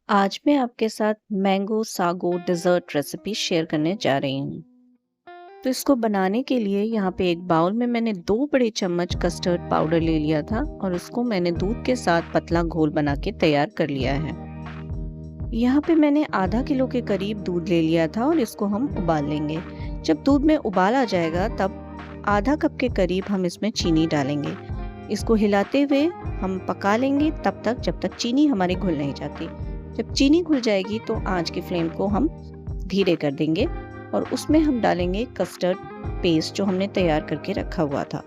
आज मैं आपके साथ mango sago dessert recipe share करने जा रही हूँ। तो इसको बनाने के लिए यहाँ पे एक बाउल में मैंने 2 बड़े चम्मच कस्टर्ड पाउडर ले लिया था और उसको मैंने दूध के साथ पतला घोल बना के तैयार कर लिया है। यहाँ पे मैंने आधा किलो के करीब दूध ले लिया था और इसको हम उबाल लेंगे। जब दूध में उबाल आ जाएगा तब आधा कप के करीब हम इसमें चीनी डालेंगे। इसको हिलाते हुए हम पका लेंगे तब तक जब तक चीनी हमारी घुल नहीं जाती। जब चीनी घुल जाएगी तो आंच की फ्लेम को हम धीरे कर देंगे और उसमें हम डालेंगे कस्टर्ड पेस्ट जो हमने तैयार करके रखा हुआ था।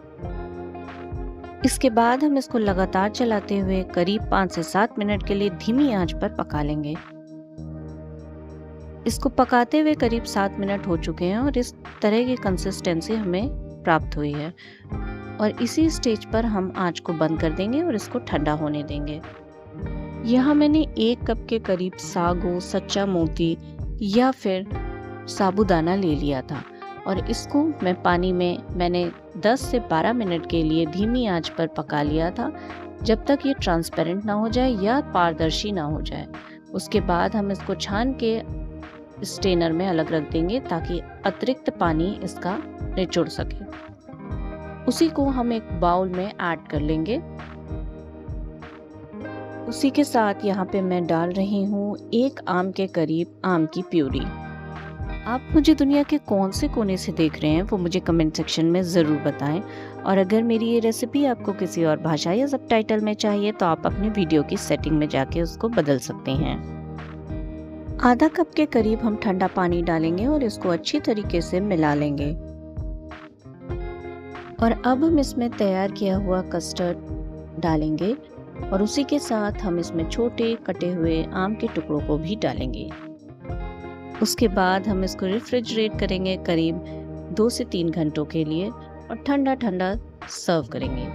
इसके बाद हम इसको लगातार चलाते हुए करीब 5 से 7 मिनट के लिए धीमी आंच पर पका लेंगे। इसको पकाते हुए करीब 7 मिनट हो चुके हैं और इस तरह की कंसिस्टेंसी हमें प्राप्त हुई है और इसी स्टेज पर हम आंच को बंद कर देंगे और इसको ठंडा होने देंगे। यहाँ मैंने 1 कप के करीब सागो, सच्चा मोती या फिर साबूदाना ले लिया था और इसको मैं पानी में मैंने 10 से 12 मिनट के लिए धीमी आंच पर पका लिया था जब तक ये ट्रांसपेरेंट ना हो जाए या पारदर्शी ना हो जाए। उसके बाद हम इसको छान के स्ट्रेनर में अलग रख देंगे ताकि अतिरिक्त पानी इसका निचोड़ सके। उसी को हम एक बाउल में ऐड कर लेंगे। उसी के साथ यहाँ पे मैं डाल रही हूँ 1 आम के करीब आम की प्यूरी। आप मुझे दुनिया के कौन से कोने से देख रहे हैं वो मुझे कमेंट सेक्शन में ज़रूर बताएं और अगर मेरी ये रेसिपी आपको किसी और भाषा या सबटाइटल में चाहिए तो आप अपने वीडियो की सेटिंग में जाके उसको बदल सकते हैं। आधा कप के करीब हम ठंडा पानी डालेंगे और इसको अच्छी तरीके से मिला लेंगे और अब हम इसमें तैयार किया हुआ कस्टर्ड डालेंगे और उसी के साथ हम इसमें छोटे कटे हुए आम के टुकड़ों को भी डालेंगे। उसके बाद हम इसको रेफ्रिजरेट करेंगे करीब 2 से 3 घंटों के लिए और ठंडा ठंडा सर्व करेंगे।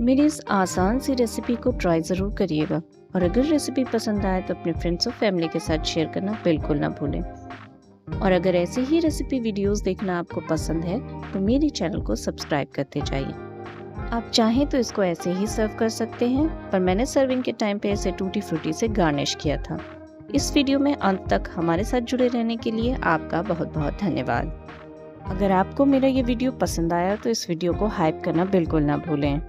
मेरी इस आसान सी रेसिपी को ट्राई ज़रूर करिएगा और अगर रेसिपी पसंद आए तो अपने फ्रेंड्स और फैमिली के साथ शेयर करना बिल्कुल ना भूलें। और अगर ऐसे ही रेसिपी वीडियोस देखना आपको पसंद है तो मेरे चैनल को सब्सक्राइब करते जाइए। आप चाहें तो इसको ऐसे ही सर्व कर सकते हैं पर मैंने सर्विंग के टाइम पे इसे टूटी फ्रूटी से गार्निश किया था। इस वीडियो में अंत तक हमारे साथ जुड़े रहने के लिए आपका बहुत बहुत धन्यवाद। अगर आपको मेरा ये वीडियो पसंद आया तो इस वीडियो को हाइप करना बिल्कुल ना भूलें।